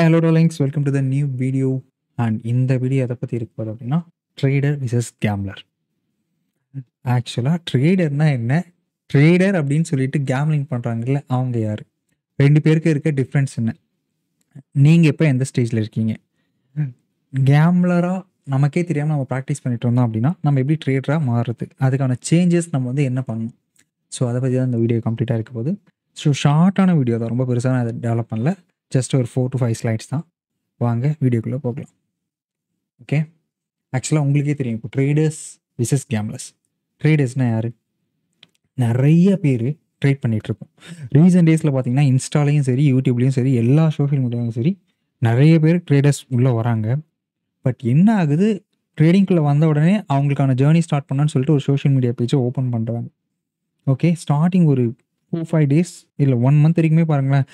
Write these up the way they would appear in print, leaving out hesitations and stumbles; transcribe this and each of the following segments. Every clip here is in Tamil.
Hi hello darlings, welcome to the new video. And இந்த வீடியோ எதை பற்றி இருக்க போகுது அப்படின்னா, ட்ரேடர் விசஸ் கேம்லர். ஆக்சுவலாக ட்ரேடர்னா என்ன, ட்ரேடர் அப்படின்னு சொல்லிட்டு கேம்லிங் பண்ணுறாங்கல்ல, அவங்க யார், ரெண்டு பேருக்கு இருக்க டிஃப்ரென்ஸ் என்ன, நீங்கள் இப்போ எந்த ஸ்டேஜில் இருக்கீங்க? கேம்லராக நமக்கே தெரியாமல் நம்ம ப்ராக்டிஸ் பண்ணிட்டு இருந்தோம் அப்படின்னா நம்ம எப்படி ட்ரேடராக மாறுறது, அதுக்கான சேஞ்சஸ் நம்ம வந்து என்ன பண்ணணும். ஸோ அதை பற்றி தான் இந்த வீடியோ கம்ப்ளீட்டாக இருக்க போகுது. ஸோ ஷார்ட்டான வீடியோ தான், ரொம்ப பெருசாக நான் அதை டெவலப் பண்ணல, ஜஸ்ட் ஒரு 4 to 5 ஸ்லைட்ஸ் தான். வாங்க வீடியோக்குள்ளே போகலாம். ஓகே, ஆக்சுவலாக உங்களுக்கே தெரியும் இப்போ ட்ரேடர்ஸ் விசஸ் கேம்லர்ஸ். ட்ரேடர்ஸ்னால் யார்? நிறைய பேர் ட்ரேட் பண்ணிகிட்ருக்கோம். ரீசெண்ட் டேஸில் பார்த்தீங்கன்னா இன்ஸ்டாலையும் சரி, யூடியூப்லேயும் சரி, எல்லா சோஷியல் மீடியாவும் சரி, நிறைய பேர் ட்ரேடர்ஸ் உள்ளே வராங்க. பட் என்ன ஆகுது, ட்ரேடிங்குள்ளே வந்த உடனே அவங்களுக்கான ஜேர்னி ஸ்டார்ட் பண்ணான்னு சொல்லிட்டு ஒரு சோஷியல் மீடியா பேஜை ஓப்பன் பண்ணுறாங்க. ஓகே, ஸ்டார்டிங் ஒரு 4-5 days இல்லை 1 month வரைக்குமே பாருங்களேன்,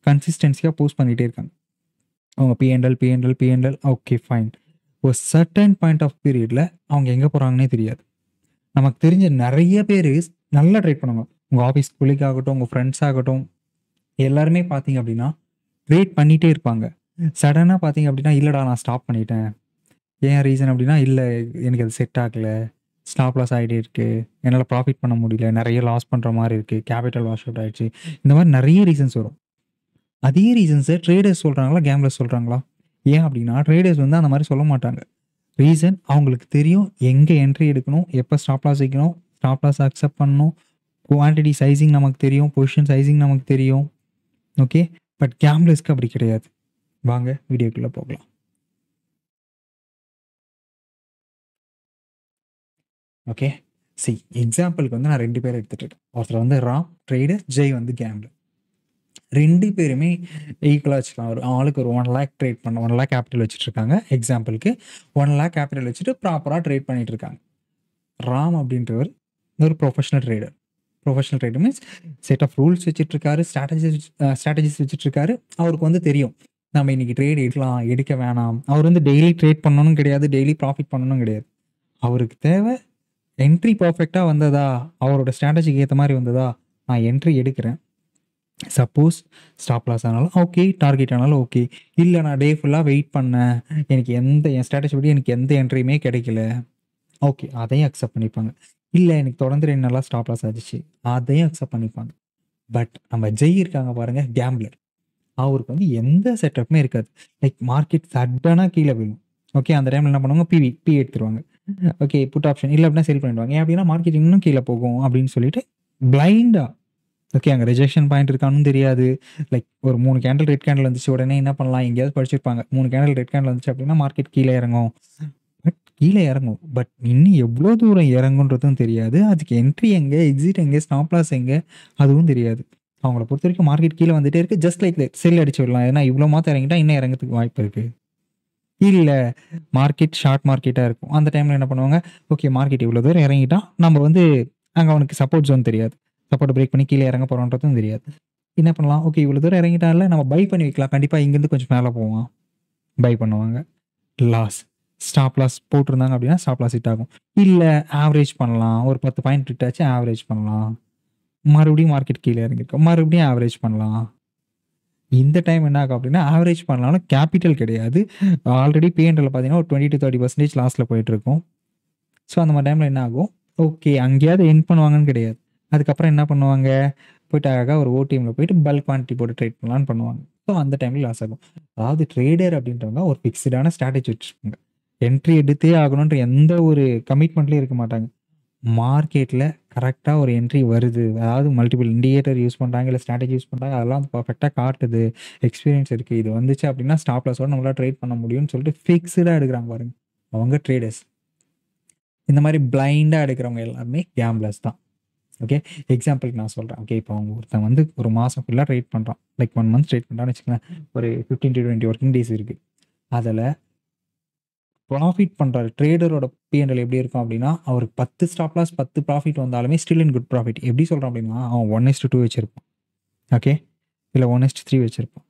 கன்சிஸ்டன்சியாக போஸ்ட் பண்ணிகிட்டே இருக்காங்க. அவங்க பிஎன்எல் ஓகே ஃபைன். ஒரு சர்டன் பாயிண்ட் ஆஃப் பீரியடில் அவங்க எங்கே போகிறாங்கன்னே தெரியாது. நமக்கு தெரிஞ்ச நிறைய பேர் நல்லா ட்ரேட் பண்ணுவாங்க. உங்கள் ஆஃபீஸ் கொலீக் ஆகட்டும், உங்கள் ஃப்ரெண்ட்ஸ் ஆகட்டும், எல்லாருமே பார்த்தீங்க அப்படின்னா ட்ரேட் பண்ணிகிட்டே இருப்பாங்க. சடனாக பார்த்தீங்க அப்படின்னா, இல்லைடா நான் ஸ்டாப் பண்ணிட்டேன். ஏன் ரீசன் அப்படின்னா, இல்லை எனக்கு அது செட் ஆகலை, ஸ்டாப் லாஸ் ஆகிட்டே இருக்குது, என்னால் ப்ராஃபிட் பண்ண முடியல, நிறைய லாஸ் பண்ணுற மாதிரி இருக்குது, கேபிட்டல் வாஷ் அவுட் ஆகிடுச்சு, இந்த மாதிரி நிறைய ரீசன்ஸ் வரும். அதே ரீசன்ஸை ட்ரேடர்ஸ் சொல்கிறாங்களா, கேம்லர்ஸ் சொல்கிறாங்களா? ஏன் அப்படின்னா ட்ரேடர்ஸ் வந்து அந்த மாதிரி சொல்ல மாட்டாங்க. ரீசன், அவங்களுக்கு தெரியும் எங்கே என்ட்ரி எடுக்கணும், எப்போ ஸ்டாப் லாஸ் வைக்கணும், ஸ்டாப் லாஸ் அக்செப்ட் பண்ணணும், குவான்டிட்டி சைஸிங் நமக்கு தெரியும், பொசிஷன் சைஸிங் நமக்கு தெரியும். ஓகே, பட் கேம்லர்ஸ்க்கு அப்படி கிடையாது. வாங்க வீடியோக்குள்ளே போகலாம். ஓகே, சி எக்ஸாம்பிளுக்கு வந்து நான் 2 பேரை எடுத்துகிட்டு இருக்கேன். ஒருத்தர் வந்து ராம் ட்ரேடர், ஜெய் வந்து கேம்லர். 2 பேருமே ஈக்குவலாக வச்சுக்கலாம். ஒரு ஆளுக்கு ஒரு 1 lakh ட்ரேட் பண்ண 1 lakh கேபிட்டல் வச்சுட்ருக்காங்க. எக்ஸாம்பிளுக்கு 1 lakh கேபிட்டல் வச்சுட்டு ப்ராப்பராக ட்ரேட் பண்ணிகிட்டு இருக்காங்க. ராம் அப்படின்றவர் ஒரு professional trader means set of rules வச்சுட்ருக்காரு, ஸ்ட்ராட்டஜிஸ் வச்சுட்ருக்காரு. அவருக்கு வந்து தெரியும் நம்ம இன்றைக்கி ட்ரேட் எடுக்கலாம், எடுக்க வேணாம். அவர் வந்து டெய்லி ட்ரேட் பண்ணணும் கிடையாது, டெய்லி ப்ராஃபிட் பண்ணணும் கிடையாது. அவருக்கு தேவை என்ட்ரி பர்ஃபெக்டாக வந்ததா, அவரோட ஸ்ட்ராட்டஜிக்கு ஏற்ற மாதிரி வந்ததா, நான் என்ட்ரி எடுக்கிறேன். சப்போஸ் ஸ்டாப் லாஸ் ஆனாலும் ஓகே, டார்கெட் ஆனாலும் ஓகே. இல்லை நான் டே ஃபுல்லாக வெயிட் பண்ணேன், எனக்கு என் ஸ்ட்ராட்டஜி படி எனக்கு எந்த என்ட்ரியுமே கிடைக்கல, ஓகே, அதையும் அக்செப்ட் பண்ணிப்பாங்க. இல்லை எனக்கு தொடர்ந்து 2 நாளாக ஸ்டாப் லாஸ் ஆகிடுச்சு, அதையும் அக்செப்ட் பண்ணிப்பாங்க. பட் நம்ம ஜெய் இருக்காங்க பாருங்கள், கேம்லர். அவருக்கு வந்து எந்த செட்டப்புமே இருக்காது. லைக் மார்க்கெட் சடனாக கீழே விழும். ஓகே, அந்த டைமில் என்ன பண்ணுவாங்க, பி எடுத்துருவாங்க. ஓகே, புட் ஆப்ஷன் இல்லை அப்படின்னா செல் பண்ணிடுவாங்க. ஏன் அப்படின்னா மார்க்கெட் இன்னும் கீழே போகும் அப்படின்னு சொல்லிட்டு பிளைண்டாக. ஓகே, அங்கே ரிஜெக்ஷன் பாயிண்ட் இருக்கான்னு தெரியாது. லைக் ஒரு 3 கேண்டில் ரெட் கேண்டில் வந்துச்சு, உடனே என்ன பண்ணலாம், எங்கேயாவது படிச்சிருப்பாங்க 3 கேண்டில் ரெட் கேண்டில் வந்துச்சு அப்படின்னா மார்க்கெட் கீழே இறங்கும். பட் இன்னும் எவ்வளோ தூரம் இறங்குன்றதும் தெரியாது. அதுக்கு என்ட்ரி எங்கே, எக்ஸிட் எங்கே, ஸ்டாப் லாஸ் எங்கே, அதுவும் தெரியாது. அவங்கள பொறுத்த வரைக்கும் மார்க்கெட் கீழே வந்துட்டே இருக்குது, ஜஸ்ட் லைக் செல் அடிச்சு விடலாம். ஏன்னா இவ்வளோ மாதம் இறங்கிட்டா இன்னும் இறங்கிறதுக்கு வாய்ப்பு இருக்குது. இல்லை மார்க்கெட் ஷார்ட் மார்க்கெட்டாக இருக்கும், அந்த டைமில் என்ன பண்ணுவாங்க, ஓகே மார்க்கெட் இவ்வளோ தூரம் இறங்கிட்டா நம்ம வந்து அங்கே அவனுக்கு சப்போர்ட் ஜோன் தெரியாது, சப்போர்ட் பிரேக் பண்ணி கீழே இறங்க போகிறோன்றதும் தெரியாது. என்ன பண்ணலாம், ஓகே இவ்வளோ தூரம் இறங்கிட்டால நம்ம பை பண்ணி வைக்கலாம், கண்டிப்பாக இங்கேருந்து கொஞ்சம் மேலே போவான், பை பண்ணுவாங்க. லாஸ், ஸ்டாப் லாஸ் போட்டிருந்தாங்க அப்படின்னா ஸ்டாப் லாஸ் ஹிட் ஆகும். இல்லை ஆவரேஜ் பண்ணலாம், ஒரு 10 பாயிண்ட் ஹிட்டாச்சு ஆவரேஜ் பண்ணலாம், மறுபடியும் மார்க்கெட் கீழே இறங்கிருக்கும், மறுபடியும் ஆவரேஜ் பண்ணலாம். இந்த டைம் என்ன ஆகும் அப்படின்னா, ஆவரேஜ் பண்ணலாலும் கேபிட்டல் கிடையாது. ஆல்ரெடி பிஎன்எல் பார்த்தீங்கன்னா ஒரு 20 to 30% லாஸில் போயிட்டுருக்கும். ஸோ அந்த மாதிரி டைமில் என்ன ஆகும், ஓகே அங்கேயாவது என் பண்ணுவாங்கன்னு கிடையாது. அதுக்கப்புறம் என்ன பண்ணுவாங்க, போய்ட்டு அழகாக ஒரு ஓடிஎம்மில் போயிட்டு பல்க் குவான்டிட்டி போட்டு ட்ரேட் பண்ணலான்னு பண்ணுவாங்க. ஸோ அந்த டைமில் லாஸ் ஆகும். அதாவது ட்ரேடர் அப்படின்றவங்க ஒரு ஃபிக்ஸ்டான ஸ்ட்ராட்டஜி வச்சுருப்பாங்க. என்ட்ரி எடுத்தே ஆகணுன்ற எந்த ஒரு கமிட்மெண்ட்லேயும் இருக்க மாட்டாங்க. மார்க்கெட்டில் கரெக்டாக ஒரு என்ட்ரி வருது, அதாவது மல்டிபிள் இண்டிகேட்டர் யூஸ் பண்ணுறாங்க, இல்லை ஸ்ட்ராட்டஜி யூஸ் பண்ணுறாங்க, அதெல்லாம் பர்ஃபெக்டாக காட்டுது, எக்ஸ்பீரியன்ஸ் இருக்குது, இது வந்துச்சு அப்படின்னா ஸ்டாப் லாஸோட நம்மளால் ட்ரேட் பண்ண முடியும்னு சொல்லிட்டு ஃபிக்ஸ்டாக எடுக்கிறாங்க பாருங்க, அவங்க ட்ரேடர்ஸ். இந்த மாதிரி பிளைண்டாக எடுக்கிறவங்க எல்லாருமே கேம்லர்ஸ் தான். ஓகே, எக்ஸாம்பிளுக்கு நான் சொல்கிறேன். ஓகே, இப்போ அவங்க ஒருத்தன் வந்து ஒரு மாதம் ஃபுல்லாக ட்ரேட் பண்ணுறான், லைக் 1 month ட்ரேட் பண்ணுறான்னு வச்சுக்கோங்களேன், ஒரு 15 to 20 ஒர்க்கிங் டேஸ் இருக்குது. அதில் ப்ராஃபிட் பண்ணுறாரு. ட்ரேடரோட பிஎன்எல் எப்படி இருக்கும் அப்படின்னா, அவருக்கு 10 ஸ்டாப் லாஸ் 10 ப்ராஃபிட் வந்தாலுமே ஸ்டில் இன் குட் ப்ராஃபிட். எப்படி சொல்கிறான் அப்படின்னா, அவன் 1:2 வச்சுருப்பான். ஓகே, இல்லை 1:3 வச்சுருப்பான்.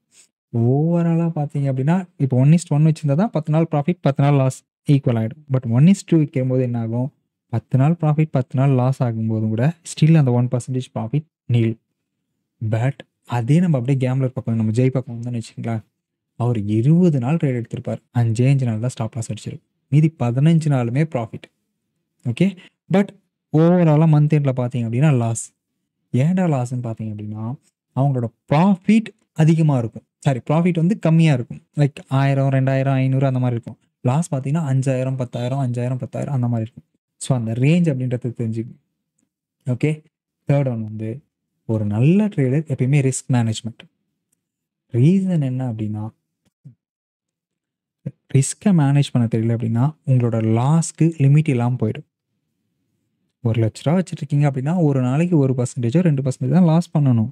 ஓவராலாக பார்த்தீங்க அப்படின்னா இப்போ 1:1 வச்சுருந்தா தான் 10 நாள் ப்ராஃபிட் 10 நாள் லாஸ் ஈக்குவல் ஆகிடும். பட் 1:2 வைக்கும்போது என்ன ஆகும், 10 நாள் ப்ராஃபிட் 10 நாள் லாஸ் ஆகும்போதும் கூட ஸ்டில் அந்த 1% ப்ராஃபிட் நீல். பட் அதே நம்ம அப்படியே கேம்லர் பக்கம், நம்ம ஜெய் பக்கம் வந்தோம்னு வச்சுக்கலாம், அவர் 20 நாள் ட்ரேட் எடுத்திருப்பார். 5 நாள் தான் ஸ்டாப் லாஸ் அடிச்சிருக்கும். மீதி 15 நாளுமே ப்ராஃபிட். ஓகே. பட் ஓவராலாக மந்த் எண்டில் பார்த்தீங்க அப்படின்னா லாஸ். ஏன்டா லாஸ்ன்னு பார்த்தீங்க அப்படின்னா, அவங்களோட ப்ராஃபிட் அதிகமாக இருக்கும். சாரி, ப்ராஃபிட் வந்து கம்மியாக இருக்கும். லைக் 1000, 2000, 500 அந்த மாதிரி இருக்கும். லாஸ் பார்த்தீங்கன்னா 5000, 10,000, 5000, 10,000 அந்த மாதிரி இருக்கும். ஸோ அந்த ரேஞ்ச் அப்படின்றது தெரிஞ்சுக்கணும். ஓகே. தேர்ட் ஒன் வந்து ஒரு நல்ல ட்ரேடர் எப்பயுமே ரிஸ்க் மேனேஜ்மெண்ட். ரீசன் என்ன அப்படின்னா, ரிஸ்க்கை மேனேஜ் பண்ண தெரியல அப்படின்னா உங்களோட லாஸ்க்கு லிமிட் இல்லாமல் போயிடும். 1,00,000 வச்சுருக்கீங்க அப்படின்னா ஒரு நாளைக்கு 1% 2% தான் லாஸ் பண்ணணும்.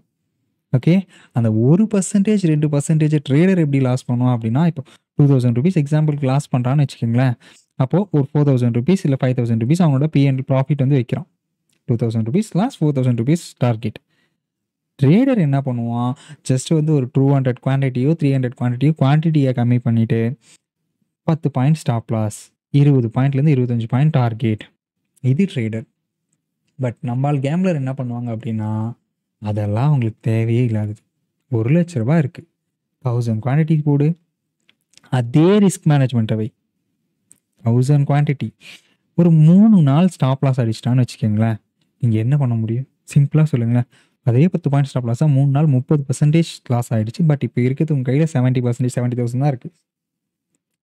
ஓகே. அந்த 1% 2% ட்ரேடர் எப்படி லாஸ் பண்ணுவோம் அப்படின்னா, இப்போ ₹2000 எக்ஸாம்பிளுக்கு லாஸ் பண்ணுறான்னு வச்சுக்கோங்களேன். அப்போது ஒரு ₹4,000 இல்லை ₹5,000 அவங்களோட பிஎன்எல் ப்ராஃபிட் வந்து வைக்கிறான். ₹2,000 லாஸ், ₹4,000 டார்கெட். ட்ரேடர் என்ன பண்ணுவான், ஜஸ்ட் வந்து ஒரு 200 குவான்டிட்டியோ 300 குவான்டிட்டியை கம்மி பண்ணிவிட்டு 10 பாயிண்ட் ஸ்டாப் லாஸ், 20 பாயிண்ட்லேருந்து 25 பாயிண்ட் டார்கெட். இது ட்ரேடர். பட் நம்மால் கேம்லர் என்ன பண்ணுவாங்க அப்படின்னா, அதெல்லாம் அவங்களுக்கு தேவையே இல்லாதது. ₹1,00,000 இருக்குது, 1000 குவான்டிட்டி போடு, அதே ரிஸ்க் மேனேஜ்மெண்ட்டை வை. 1000 குவான்டிட்டி ஒரு 3 நாள் ஸ்டாப் லாஸ் அடிச்சிட்டான்னு வச்சுக்கோங்களேன், நீங்கள் என்ன பண்ண முடியும்? சிம்பிளாக சொல்லுங்களேன். அதே 10 பாயிண்ட் ஸ்டாப் லாஸாக 3 நாள் 30% லாஸ் ஆகிடுச்சு. பட் இப்போ இருக்கிறது உங்கள் கையில் 70%, 70,000 தான் இருக்குது.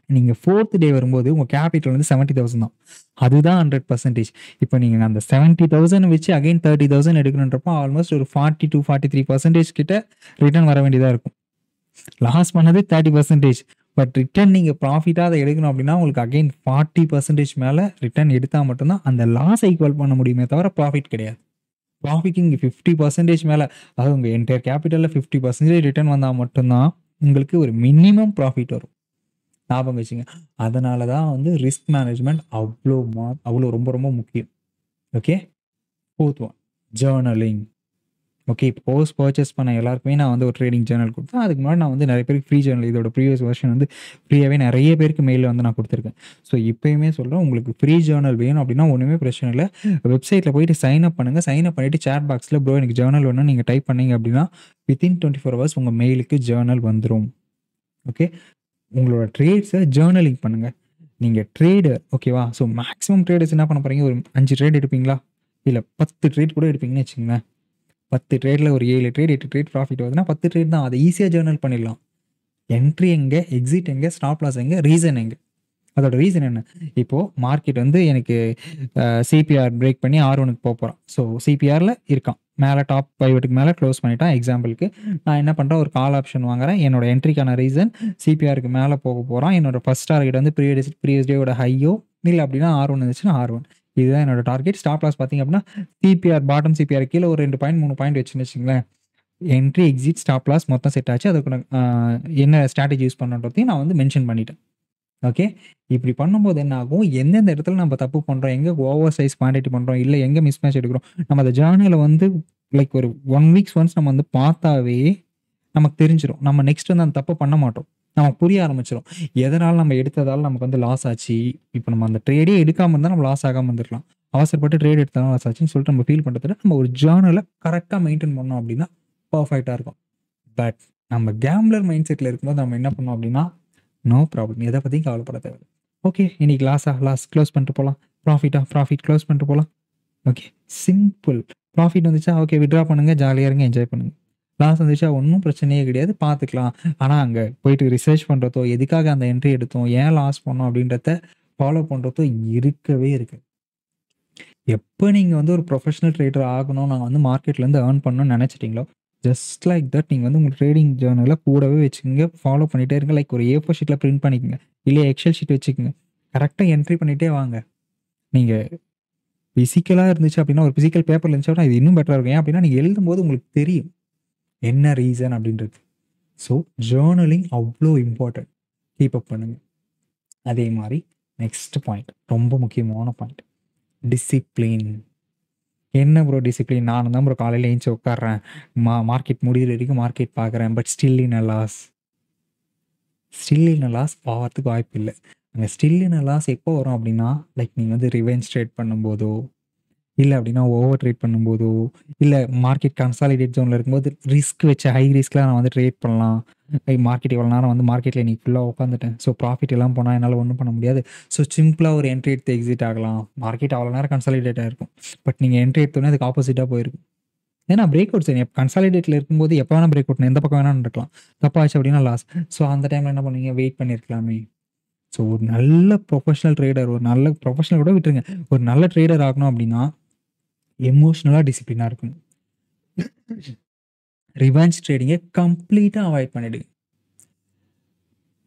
நீங்கள் 4th டே வரும்போது உங்கள் கேபிட்டல் வந்து 70,000 தான். அதுதான் 100%. இப்போ நீங்கள் அந்த 70,000 வச்சு அகைன் 30,000 எடுக்கணுன்றப்போ ஆல்மோஸ்ட் ஒரு 40 to 43% கிட்ட ரிட்டர்ன் வர வேண்டியதாக இருக்கும். லாஸ் பண்ணது 30%. பட் ரிட்டர்ன் நீங்கள் ப்ராஃபிட்டாக அதை எடுக்கணும் அப்படின்னா உங்களுக்கு அகைன் 40% மேலே ரிட்டர்ன் எடுத்தால் மட்டும்தான் அந்த லாஸை ஈக்குவல் பண்ண முடியுமே தவிர ப்ராஃபிட் கிடையாது. ப்ராஃபிட் இங்கே 50% மேலே, அதாவது உங்கள் என்டையர் கேபிட்டலில் 50% ரிட்டர்ன் வந்தால் மட்டும்தான் உங்களுக்கு ஒரு மினிமம் ப்ராஃபிட் வரும். ஞாபகம் வச்சுங்க. அதனால தான் வந்து ரிஸ்க் மேனேஜ்மெண்ட் அவ்வளோ ரொம்ப ரொம்ப முக்கியம். Okay. 4th one journaling. Okay. இப்போ போஸ்ட் பர்ச்சேஸ் பண்ண எல்லாருக்குமே நான் வந்து ஒரு ட்ரேடிங் ஜேர்னல் கொடுத்தேன். அதுக்கு முன்னாடி நான் வந்து நிறைய பேருக்கு ஃப்ரீ ஜேர்னல், இதோட ப்ரீவியஸ் வெர்ஷன் வந்து ஃப்ரீயாகவே நிறைய பேருக்கு மெயிலில் வந்து நான் கொடுத்துருக்கேன். ஸோ இப்போயுமே சொல்கிறேன், உங்களுக்கு ஃப்ரீ ஜேர்னல் வேணும் அப்படின்னா ஒன்றுமே பிரச்சனை இல்லை. வெப்சைட்டில் போயிட்டு சைன் அப் பண்ணுங்கள். சைன் அப் பண்ணிவிட்டு சேட் பாக்ஸில் ப்ரோ எனக்கு ஜேர்னல் வேணும்னு நீங்கள் டைப் பண்ணீங்க அப்படின்னா வித்தின் 24 hours உங்கள் மெயிலுக்கு ஜேர்னல் வந்துடும். ஓகே. உங்களோட ட்ரேட்ஸை ஜேர்னலிங் பண்ணுங்கள். நீங்கள் ட்ரேடர், ஓகேவா? ஸோ மேக்ஸிமம் ட்ரேடர்ஸ் என்ன பண்ண போகிறீங்க, ஒரு 5 ட்ரேட் எடுப்பீங்களா, இல்லை 10 ட்ரேட் கூட எடுப்பீங்கன்னு வச்சுங்களேன். 10 ட்ரேடில் ஒரு 7 ட்ரேட் 8 ட்ரேட் ப்ராஃபிட் வருதுன்னா 10 ட்ரேட் தான். அதை ஈஸியாக ஜேர்னல் பண்ணிடலாம். என்ட்ரி எங்கே, எக்ஸிட் எங்கே, ஸ்டாப் லாஸ் எங்கே, ரீசன் எங்கே. அதோட ரீசன் என்ன, இப்போது மார்க்கெட் வந்து எனக்கு சிபிஆர் பிரேக் பண்ணி R1க்கு போகிறான். ஸோ சிபிஆரில் இருக்கான், மேலே டாப் 5 மேலே க்ளோஸ் பண்ணிட்டான். எக்ஸாம்பிளுக்கு நான் என்ன பண்ணுறேன், ஒரு கால் ஆப்ஷன் வாங்குறேன். என்னோட என்ட்ரிக்கான ரீசன் சிபிஆருக்கு மேலே போக போகிறான். என்னோட ஃபஸ்ட் டார்கெட் வந்து ப்ரீவியஸ் டேயோட ஹையோ இல்லை அப்படின்னா R1 இருந்துச்சுன்னா R1. இதுதான் என்னோட டார்கெட். ஸ்டாப் லாஸ் பார்த்தீங்க அப்படின்னா சிபிஆர் பாட்டம் சிபிஆர் கீழே ஒரு 2 பாயிண்ட் 3 பாயிண்ட் வச்சுன்னு வச்சுங்களேன். என்ட்ரி, எக்ஸிட், ஸ்டாப் லாஸ் மொத்தம் செட் ஆச்சு. அதுக்கு என்ன ஸ்ட்ராட்டஜி யூஸ் பண்ணுறதையும் நான் வந்து மென்ஷன் பண்ணிட்டேன். ஓகே. இப்படி பண்ணும்போது என்ன ஆகும், எந்தெந்த இடத்துல நம்ம தப்பு பண்ணுறோம், எங்கே ஓவர் சைஸ் குவான்டிட்டி பண்ணுறோம், இல்லை எங்கே மிஸ் மேட்ச் எடுக்கிறோம், நம்ம அந்த ஜேர்னலை வந்து லைக் ஒரு 1 week ஒன்ஸ் நம்ம வந்து பார்த்தாவே நமக்கு தெரிஞ்சிடும். நம்ம நெக்ஸ்ட் வந்து அந்த தப்பை பண்ண மாட்டோம். நமக்கு புரிய ஆரம்பிச்சிடும் எதனால் நம்ம எடுத்ததால் நமக்கு வந்து லாஸ் ஆச்சு. இப்போ நம்ம அந்த ட்ரேடே எடுக்காமல் இருந்தால் நம்ம லாஸ் ஆகாமல் இருந்திருக்கலாம். அவசரப்பட்டு ட்ரேட் எடுத்தாலும் லாஸ் ஆச்சுன்னு சொல்லிட்டு நம்ம ஃபீல் பண்ணுறத நம்ம ஒரு ஜேர்னலை கரெக்டாக மெயின்டைன் பண்ணோம் அப்படின்னா பர்ஃபெக்டாக இருக்கும். பட் நம்ம கேம்லர் மைண்ட் செட்டில் இருக்கும்போது நம்ம என்ன பண்ணோம் அப்படின்னா, நோ ப்ராப்ளம், எதை பற்றியும் கவலைப்பட தேவை. ஓகே, இன்னைக்கு லாஸ் க்ளோஸ் பண்ணிட்டு போகலாம், ப்ராஃபிட் க்ளோஸ் பண்ணிட்டு போகலாம். Okay, simple. ப்ராஃபிட் வந்துச்சா ஓகே விட்ரா பண்ணுங்கள், ஜாலியாக இருங்க, என்ஜாய் பண்ணுங்கள். லாஸ் வந்துச்சா ஒன்றும் பிரச்சனையே கிடையாது, பார்த்துக்கலாம். ஆனால் அங்கே போயிட்டு ரிசர்ச் பண்ணுறதோ, எதுக்காக அந்த என்ட்ரி எடுத்தோம், ஏன் லாஸ் பண்ணோம் அப்படின்றத ஃபாலோ பண்ணுறதோ இருக்கவே இருக்குது. எப்போ நீங்கள் வந்து ஒரு ப்ரொஃபஷனல் ட்ரேடர் ஆகணும், நாங்கள் வந்து மார்க்கெட்லேருந்து ஏர்ன் பண்ணணும்னு நினச்சிட்டிங்களோ, ஜஸ்ட் லைக் தட் நீங்கள் வந்து உங்கள் ட்ரேடிங் ஜேர்னலில் கூடவே வச்சுக்கோங்க, ஃபாலோ பண்ணிகிட்டே இருங்க. லைக் ஒரு A4 ஷீட்டில் பிரிண்ட் பண்ணிக்கோங்க, இல்லை எக்ஸல் ஷீட் வச்சுக்கோங்க. கரெக்டாக என்ட்ரி பண்ணிகிட்டே வாங்க. நீங்கள் ஃபிசிக்கலாக இருந்துச்சு அப்படின்னா, ஒரு ஃபிசிக்கல் பேப்பரில் இருந்துச்சு அப்படின்னா இது இன்னும் பெட்டராக இருக்கும். ஏன் அப்படின்னா நீங்கள் எழுதும்போது உங்களுக்கு தெரியும் என்ன ரீசன் அப்படின்றது. ஸோ ஜேர்னலிங் அவ்வளோ இம்பார்ட்டன்ட். கீப் அப் பண்ணுங்கள். அதே மாதிரி நெக்ஸ்ட் பாயிண்ட், ரொம்ப முக்கியமான பாயிண்ட், டிசிப்ளின். என்ன ப்ரோ டிசிப்ளின்? நானும் தான் ப்ரோ காலையில் ஏஞ்சி உட்காடுறேன், மார்க்கெட் முடிகிற வரைக்கும் மார்க்கெட் பார்க்குறேன், but still in a loss போகிறதுக்கு வாய்ப்பு இல்லை. அங்கே ஸ்டில் இன் அ லாஸ் எப்போ வரும் அப்படின்னா, லைக் நீங்கள் வந்து ரிவெஞ்ச் ட்ரேட் பண்ணும்போதோ, இல்லை அப்படின்னா ஓவர் ட்ரேட் பண்ணும்போதோ, இல்லை மார்க்கெட் கன்சாலிடேட் ஜோனில் இருக்கும்போது ரிஸ்க் வச்சு ஹை ரிஸ்க்லாம் நான் வந்து ட்ரேட் பண்ணலாம். மார்க்கெட் இவ்வளோ நேரம் வந்து மார்க்கெட்டில் இன்னைக்கு ஃபுல்லாக உட்காந்துட்டேன். ஸோ ப்ராஃபிட் எல்லாம் போனால் என்னால் ஒன்றும் பண்ண முடியாது. ஸோ சிம்பிளாக ஒரு என்ட்ரி எடுத்து எக்ஸிட் ஆகலாம். மார்க்கெட் அவ்வளோ நேரம் கன்சாலிடேட் ஆகிருக்கும். பட் நீங்கள் என்ட்ரி எடுத்தோன்னே அதுக்கு ஆப்போசிட்டாக போயிருக்கும். ஏன்னா பிரேக் அவுட்ஸ் கன்சாலிடேட்டில் இருக்கும்போது எப்போ வேணால் பிரேக் அவுட் எந்த பக்கம் வேணால் நடக்கலாம். தப்பாச்சு அப்படின்னா லாஸ். ஸோ அந்த டைமில் என்ன பண்ணுவீங்க? வெயிட் பண்ணியிருக்கலாமே. ஸோ ஒரு நல்ல ப்ரொஃபஷனல் ட்ரேடர், ஒரு நல்ல ப்ரொஃபஷனல் கூட விட்டுருங்க, ஒரு நல்ல ட்ரேடர் ஆகணும் அப்படின்னா எமோஷ்னலாக டிசிப்ளினாக இருக்கணும். ரிவெஞ்ச் ட்ரேடிங்கை கம்ப்ளீட்டாக அவாய்ட் பண்ணிடுங்க.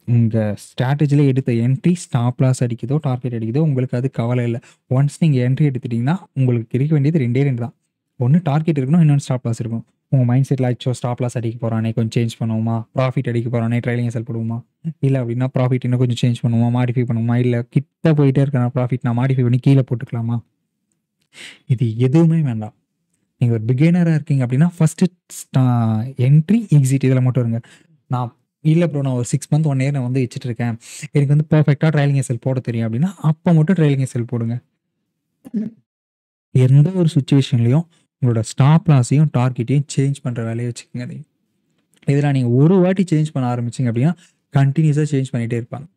உங்கள் ஸ்ட்ராட்டஜியில் எடுத்த என்ட்ரி ஸ்டாப் லாஸ் அடிக்குதோ டார்கெட் அடிக்குதோ உங்களுக்கு அது கவலை இல்லை. ஒன்ஸ் நீங்கள் என்ட்ரி எடுத்துட்டிங்கன்னா உங்களுக்கு இருக்க வேண்டியது 2 தான். ஒன்று டார்கெட் இருக்கணும், இன்னொன்று ஸ்டாப் லாஸ் இருக்கணும். உங்கள் மைண்ட் செட்டில் ஆச்சோ ஸ்டாப் லாஸ் அடிக்க போகிறானே கொஞ்சம் சேஞ்ச் பண்ணுவோமா, ப்ராஃபிட் அடிக்க போகிறானே ட்ரைலிங் செல் போடுவோமா, இல்லை அப்படின்னா ப்ராஃபிட் இன்னும் கொஞ்சம் சேஞ்ச் பண்ணுவோமா, மாடிஃபை பண்ணுவோமா, இல்லை கிட்ட போயிட்டே இருக்கிற ப்ராஃபிட் நான் மாடிஃபை பண்ணி கீழே போட்டுக்கலாமா, இது எதுவுமே வேண்டாம். நீங்கள் ஒரு பிகினராக இருக்கீங்க அப்படின்னா ஃபஸ்ட்டு என்ட்ரி எக்ஸிட் இதில் மட்டும் இருங்க. நான் இல்லை ப்ரோ நான் ஒரு 6 மந்த் 1 இயர் நான் வந்து வச்சுட்டு இருக்கேன், எனக்கு வந்து பர்ஃபெக்டாக ட்ரைலிங் செல் போட தெரியும் அப்படின்னா அப்போ மட்டும் ட்ரைலிங் செல் போடுங்க. எந்த ஒரு சுச்சுவேஷன்லையும் உங்களோட ஸ்டாப் லாஸையும் டார்கெட்டையும் சேஞ்ச் பண்ணுற வேலையை வச்சுக்கோங்க. இதில் நீங்கள் ஒரு வாட்டி சேஞ்ச் பண்ண ஆரம்பிச்சிங்க அப்படின்னா கண்டினியூஸாக சேஞ்ச் பண்ணிகிட்டே இருப்பாங்க.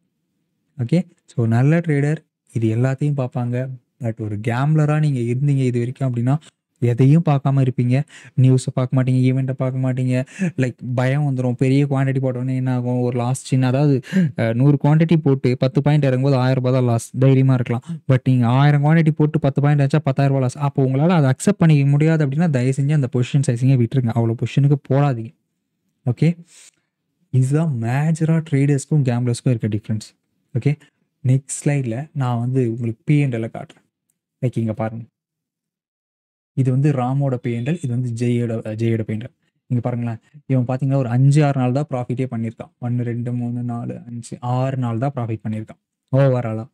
ஓகே, ஸோ நல்ல ட்ரேடர் இது எல்லாத்தையும் பார்ப்பாங்க. பட் ஒரு கேம்லராக நீங்கள் இருந்தீங்க இது வரைக்கும் அப்படின்னா எதையும் பார்க்காம இருப்பீங்க. நியூஸை பார்க்க மாட்டீங்க, ஈவெண்ட்டை பார்க்க மாட்டீங்க. லைக் பயம் வந்துடும். பெரிய குவான்டிட்டி போட்டோன்னே என்ன ஆகும், ஒரு லாஸ் சின்ன, அதாவது 100 குவான்டிட்டி போட்டு 10 பாயிண்ட் இறங்கும்போது 1000 ரூபாய் தான் லாஸ், தைரியமாக இருக்கலாம். பட் நீங்கள் 1000 குவான்டிட்டி போட்டு 10 பாயிண்ட் வச்சா 10,000 ரூபா லாஸ். அப்போ உங்களால் அதை அக்செப்ட் பண்ணிக்க முடியாது அப்படின்னா தயவு செஞ்சு அந்த பொசிஷன் சைஸிங்க விட்டுருங்க, அவ்வளோ பொசிஷனுக்கு போடாதீங்க. ஓகே, இதுதான் மேஜராக ட்ரேடர்ஸ்க்கும் கேம்லர்ஸ்க்கும் இருக்க டிஃப்ரென்ஸ். ஓகே, நெக்ஸ்ட் ஸ்லைடில் நான் வந்து உங்களுக்கு P&L காட்டுறேன். லைக் இங்கே பாருங்கள், இது வந்து ராமோட P&L, இது வந்து ஜெயோட P&L. இங்கே பாருங்களேன், இவன் பார்த்தீங்கன்னா ஒரு 5-6 நாள் தான் ப்ராஃபிட்டே பண்ணியிருக்கான். 1 2 3 4 5 6 நாள் தான் ப்ராஃபிட் பண்ணியிருக்கான் ஓவராலாக.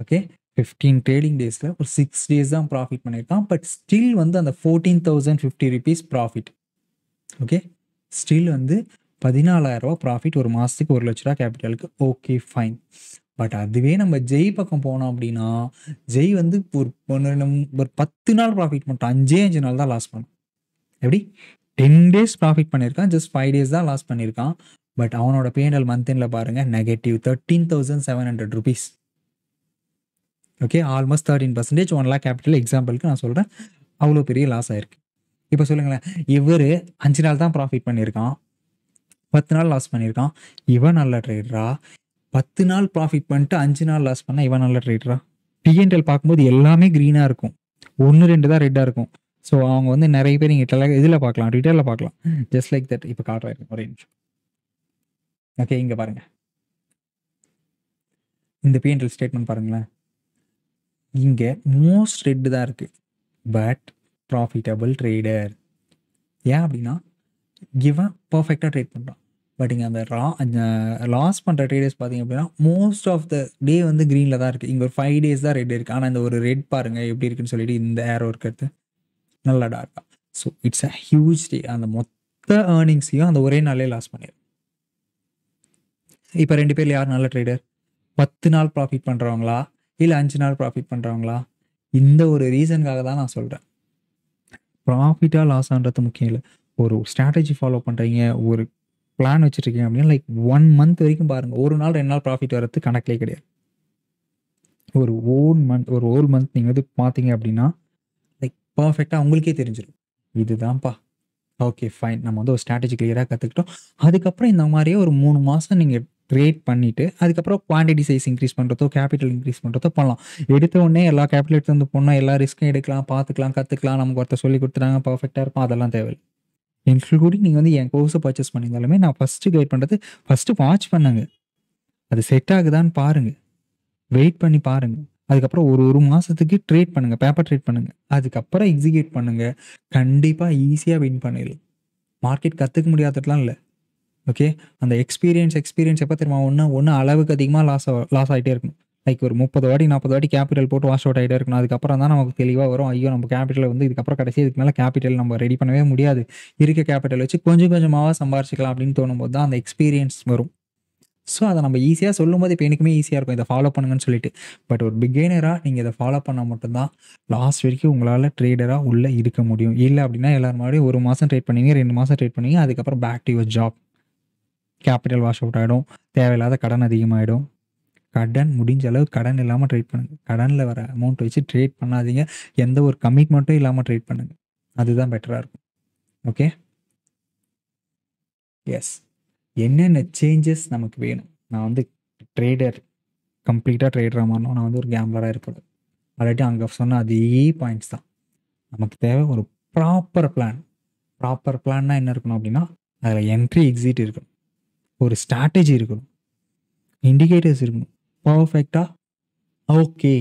ஓகே, 15 ட்ரேடிங் டேஸில் ஒரு 6 டேஸ் தான் ப்ராஃபிட் பண்ணியிருக்கான். பட் ஸ்டில் வந்து அந்த 14,050 rupees ப்ராஃபிட். ஓகே, ஸ்டில் வந்து 14,000 ரூபா ப்ராஃபிட், ஒரு மாதத்துக்கு 1 லட்ச ரூபா கேபிட்டலுக்கு. Okay fine. பட் அதுவே நம்ம ஜெய் பக்கம் போனோம் அப்படின்னா ஜெய் வந்து ஒரு 10 நாள் ப்ராஃபிட் பண்ணிட்டான், 5 நாள் தான் லாஸ் பண்ணான். எப்படி 10 டேஸ் ப்ராஃபிட் பண்ணியிருக்கான், ஜஸ்ட் 5 டேஸ் தான் லாஸ் பண்ணியிருக்கான். பட் அவனோட P&L மந்த் எண்டில் பாருங்கள், negative 13,700 rupees. Okay, almost 13%. 1 lakh capital எக்ஸாம்பிளுக்கு நான் சொல்கிறேன், அவ்வளோ பெரிய லாஸ் ஆயிருக்கு. இப்போ சொல்லுங்களேன், இவர் 5 நாள் தான் ப்ராஃபிட் பண்ணியிருக்கான், 10 நாள் லாஸ் பண்ணியிருக்கான். இவன் நல்ல ட்ரேடரா? 10 நாள் ப்ராஃபிட் பண்ணிட்டு 5 நாள் லாஸ் பண்ணால் இவன் நல்ல ட்ரேடரா? P&L பார்க்கும்போது எல்லாமே க்ரீனாக இருக்கும், 1 2 தான் ரெட்டாக இருக்கும். ஸோ அவங்க வந்து நிறைய பேர் நீங்கள் இதில் பார்க்கலாம், ட்விட்டரில் பார்க்கலாம். Just like that. இப்போ காட்டுறாரு ஒரே நிமிஷம். ஓகே, இங்கே பாருங்கள், இந்த P&L ஸ்டேட்மெண்ட் பாருங்களேன். இங்கே மோஸ்ட் ரெட்டு தான் இருக்குது, பட் ப்ராஃபிட்டபிள் ட்ரேடர். ஏன் அப்படின்னா இவன் பர்ஃபெக்டாக ட்ரேட் பண்ணுறான். பட் இங்கே அந்த லாஸ் பண்ணுற ட்ரேடர்ஸ் பார்த்தீங்க அப்படின்னா மோஸ்ட் ஆஃப் த டே வந்து க்ரீனில் தான் இருக்குது. இங்கே ஒரு 5 டேஸ் தான் ரெட் இருக்குது. ஆனால் இந்த ஒரு ரெட் பாருங்கள் எப்படி இருக்குன்னு சொல்லிட்டு இந்த ஏரோ இருக்கிறது நல்லா டார்க்காக. ஸோ இட்ஸ் அ ஹியூஜ் டே. அந்த மொத்த ஏர்னிங்ஸையும் அந்த ஒரே நாளே லாஸ் பண்ணிடும். இப்போ 2 பேர் யார் நல்ல ட்ரேடர்? 10 நாள் ப்ராஃபிட் பண்ணுறவங்களா இல்லை 5 நாள் ப்ராஃபிட் பண்ணுறவங்களா? இந்த ஒரு ரீசனுக்காக தான் நான் சொல்கிறேன், ப்ராஃபிட்டாக லாஸ் ஆகிறது முக்கியம் இல்லை. ஒரு ஸ்ட்ராட்டஜி ஃபாலோ பண்ணுறீங்க, ஒரு பிளான் வச்சுருக்கீங்க அப்படின்னா லைக் 1 மந்த் வரைக்கும் பாருங்கள், ஒரு நாள் 2 நாள் ப்ராஃபிட் வர்றது கணக்கிலே கிடையாது. ஒரு ஹோல் மந்த் நீங்கள் வந்து பார்த்தீங்க அப்படின்னா லைக் பர்ஃபெக்டாக உங்களுக்கே தெரிஞ்சிடும், இதுதான்ப்பா. ஓகே ஃபைன், நம்ம வந்து ஒரு ஸ்ட்ராட்டஜி கிளியராக கற்றுக்கிட்டோம். அதுக்கப்புறம் இந்த மாதிரியே ஒரு 3 மாதம் நீங்கள் ட்ரேட் பண்ணிவிட்டு அதுக்கப்புறம் குவான்டிட்டி சைஸ் இன்க்ரீஸ் பண்ணுறதோ கேபிட்டல் இன்க்ரீஸ் பண்ணுறதோ பண்ணலாம். எடுத்த உடனே எல்லா கேபிட்டல் எடுத்து வந்து போனால் எல்லா ரிஸ்க்கும் எடுக்கலாம், பார்த்துக்கலாம், கற்றுக்கலாம், நமக்கு ஒருத்தர் சொல்லி கொடுத்துறாங்க பர்ஃபெக்டாக இருக்கும், அதெல்லாம் தேவையில்லை. இன்க்ளூடிங் நீங்கள் வந்து என் கோர்ஸை பர்ச்சேஸ் பண்ணியிருந்தாலுமே நான் ஃபஸ்ட்டு கைட் பண்ணுறது, ஃபஸ்ட்டு வாட்ச் பண்ணுங்க, அது செட் ஆகுதான்னு பாருங்கள், வெயிட் பண்ணி பாருங்கள். அதுக்கப்புறம் ஒரு மாதத்துக்கு ட்ரேட் பண்ணுங்கள், பேப்பர் ட்ரேட் பண்ணுங்கள், அதுக்கப்புறம் எக்ஸிக்யூட் பண்ணுங்கள். கண்டிப்பாக ஈஸியாக வின் பண்ணிடலாம். மார்க்கெட் கற்றுக்க முடியாததுலாம் இல்லை. ஓகே, அந்த எக்ஸ்பீரியன்ஸ் எப்போ தெரியுமா? ஒன்று அளவுக்கு அதிகமாக லாஸ் ஆகிட்டே இருக்கணும். லைக் ஒரு 30 வாட்டி 40 வாட்டி கேபிட்டல் போட்டு வாஷ் அவுட் ஆகிட்டே இருக்கணும். அதுக்கப்புறம் தான் நமக்கு தெளிவாக வரும், ஐயோ நம்ம கேபிட்டல் வந்து இதுக்கப்புறம் கடைசி இதுக்கு மேலே கேபிட்டல் நம்ம ரெடி பண்ணவே முடியாது, இருக்க கேபிட்டல் வச்சு கொஞ்சம் கொஞ்சமாக சம்பாரிச்சிக்கலாம் அப்படின்னு தோணும்போது தான் அந்த எக்ஸ்பீரியன்ஸ் வரும். ஸோ அதை நம்ம ஈஸியாக சொல்லும்போது இப்போ எனக்குமே ஈஸியாக இருக்கும் இதை ஃபாலோ பண்ணுங்கன்னு சொல்லிட்டு. பட் ஒரு பிகினராக நீங்கள் இதை ஃபாலோ பண்ணால் மட்டும்தான் லாஸ்ட் வரைக்கும் உங்களால் ட்ரேடராக உள்ளே இருக்க முடியும். இல்லை அப்படின்னா எல்லாரும் மாதிரி 1 மாதம் ட்ரேட் பண்ணுவீங்க, 2 மாதம் ட்ரேட் பண்ணுவீங்க, அதுக்கப்புறம் back to your job. Capital wash out ஆகிடும், தேவையில்லாத கடன் அதிகமாகிடும். கடன் முடிஞ்ச அளவு கடன் இல்லாமல் ட்ரேட் பண்ணுங்கள். கடனில் வர அமௌண்ட் வச்சு ட்ரேட் பண்ணாதீங்க. எந்த ஒரு கமிட்மெண்ட்டும் இல்லாமல் ட்ரேட் பண்ணுங்கள். அதுதான் பெட்டராக இருக்கும். Okay, S. என்னென்ன சேஞ்சஸ் நமக்கு வேணும்? நான் வந்து ட்ரேடர் கம்ப்ளீட்டாக ட்ரேடராக மாறணும், நான் வந்து ஒரு கேம்லராக இருக்கக்கூடாது. ஆல்ரெடி அங்கே சொன்ன அதே பாயிண்ட்ஸ் தான். நமக்கு தேவை ஒரு ப்ராப்பர் பிளான். ப்ராப்பர் பிளான்னா என்ன இருக்கணும் அப்படின்னா, அதில் என்ட்ரி எக்ஸிட் இருக்கணும், ஒரு ஸ்ட்ராட்டஜி இருக்கணும், இண்டிகேட்டர்ஸ் இருக்கணும். பர்ஃபெக்டாக ஓகே,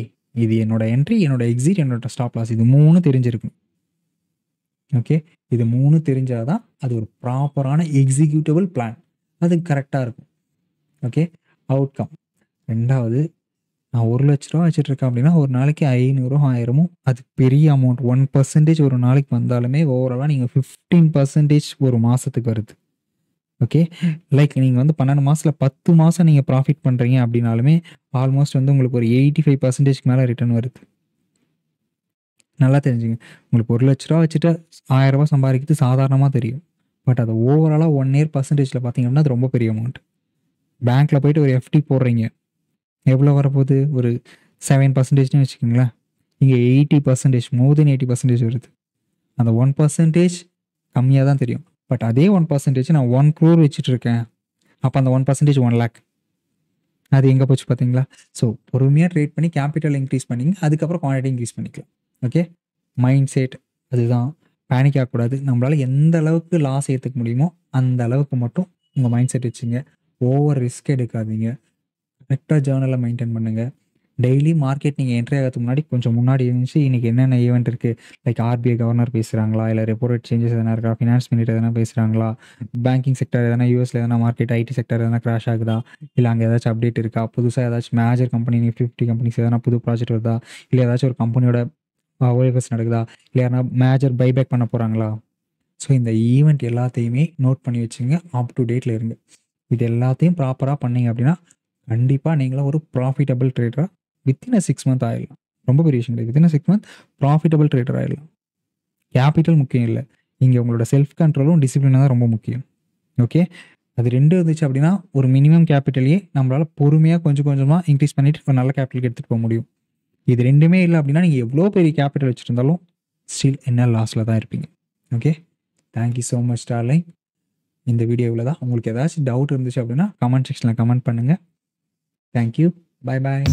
இது என்னோட என்ட்ரி, என்னோட எக்ஸிட், என்னோட ஸ்டாப் லாஸ், இது 3 தெரிஞ்சிருக்கணும். ஓகே, இது 3 தெரிஞ்சால் தான் அது ஒரு ப்ராப்பரான எக்ஸிக்யூட்டபிள் பிளான். அது கரெக்டாக இருக்கும். Okay, outcome. 2வது, நான் 1,00,000 ரூபா வச்சுட்ருக்கேன் அப்படின்னா ஒரு நாளைக்கு 500 1000 அது பெரிய அமௌண்ட். 1% ஒரு நாளைக்கு வந்தாலுமே ஓவராலாக நீங்கள் 15% ஒரு மாதத்துக்கு வருது. ஓகே, லைக் நீங்கள் வந்து 12 மாதத்தில் 10 மாதம் நீங்கள் ப்ராஃபிட் பண்ணுறீங்க அப்படின்னாலுமே ஆல்மோஸ்ட் வந்து உங்களுக்கு ஒரு 85%க்கு மேலே ரிட்டர்ன் வருது. நல்லா தெரிஞ்சுங்க. உங்களுக்கு 1,00,000 ரூபா வச்சுட்டு 1000 ரூபா சம்பாதிக்கிறது சாதாரணமாக தெரியும். பட் அது ஓவராலாக 1 இயர் பர்சன்டேஜில் பார்த்தீங்க அப்படின்னா அது ரொம்ப பெரிய அமௌண்ட். பேங்க்கில் போய்ட்டு ஒரு எஃப்டி போடுறீங்க, எவ்வளோ வரப்போகுது? ஒரு 7%ன்னு வச்சுக்கோங்களேன். இங்கே 80%, மோர் தென் 80% வருது. அந்த 1% கம்மியாக தான் தெரியும். பட் அதே 1% நான் 1 crore வச்சுட்டு இருக்கேன். அப்போ அந்த 1% 1 lakh. அது எங்கே போச்சு பார்த்தீங்களா? ஸோ பொறுமையாக ட்ரேட் பண்ணி கேபிட்டல் இன்க்ரீஸ் பண்ணிங்க, அதுக்கப்புறம் குவான்டிட்டி இன்க்ரீஸ் பண்ணிக்கலாம். ஓகே, மைண்ட் செட் அதுதான். பேனிக் ஆகக்கூடாது. நம்மளால் எந்த அளவுக்கு லாஸ் ஏற்றுக்க முடியுமோ அந்த அளவுக்கு மட்டும் உங்கள் மைண்ட் செட் வச்சுங்க. ஓவர் ரிஸ்க் எடுக்காதீங்க. கரெக்டாக ஜேர்னலை மெயின்டைன் பண்ணுங்கள். டெய்லி மார்க்கெட் நீங்கள் என்ட்ரி ஆகிறதுக்கு முன்னாடி கொஞ்சம் முன்னாடி இருந்துச்சு இன்றைக்கி என்னென்ன ஈவெண்ட் இருக்குது, லைக் ஆர்பிஐ கவர்னர் பேசுகிறாங்களா, இல்லை ரெப்போ ரேட் சேஞ்சஸ் எதனா இருக்கா, ஃபினான்ஸ் மினிட் எதனா பேசுகிறாங்களா, பேங்கிங் செக்டர் எதனா யூஎஸில் எதனா மார்க்கெட் ஐடி செக்டர் எதனா கிராஷ் ஆகுதா, இல்லை அங்கே ஏதாச்சும் அப்டேட் இருக்கா, புதுசாக ஏதாச்சும் மேஜர் கம்பெனி 50 கம்பெனிஸ் எதனா புது ப்ராஜெக்ட் வருதா, இல்லை ஏதாச்சும் ஒரு கம்பெனியோட ஓஎஃப்எஸ் நடக்குதா, இல்லை யாரா மேஜர் பைபேக் பண்ண போகிறாங்களா. ஸோ இந்த ஈவெண்ட் எல்லாத்தையுமே நோட் பண்ணி வச்சுங்க, அப் டு டேட்டில் இருங்க. இது எல்லாத்தையும் ப்ராப்பராக பண்ணிங்க அப்படின்னா கண்டிப்பாக நீங்களும் ஒரு ப்ராஃபிட்டபிள் ட்ரேடராக வித்தின் 6 month ஆகிடலாம். ரொம்ப பெரிய விஷயம் கிடையாது. வித்தின் 6 month ப்ராஃபிட்டபிள் ட்ரேடர் ஆகிடலாம். கேபிட்டல் முக்கியம் இல்லை, இங்கே உங்களோட செல்ஃப் கண்ட்ரோலும் டிசிப்ளினாக தான் ரொம்ப முக்கியம். ஓகே, அது 2 இருந்துச்சு அப்படின்னா ஒரு மினிமம் கேபிட்டலையே நம்மளால் பொறுமையாக கொஞ்சம் கொஞ்சமாக இன்க்ரீஸ் பண்ணிவிட்டு ஒரு நல்ல கேபிட்டலுக்கு எடுத்துகிட்டு போக முடியும். இது 2மே இல்லை அப்படின்னா நீங்கள் எவ்வளோ பெரிய கேபிட்டல் வச்சுருந்தாலும் ஸ்டில் என்ன லாஸில் தான் இருப்பீங்க. Okay, thank you so much darling. இந்த வீடியோவில் தான் உங்களுக்கு ஏதாச்சும் டவுட் இருந்துச்சு அப்படின்னா கமெண்ட் செக்ஷனில் கமெண்ட் பண்ணுங்கள். Thank you, bye bye.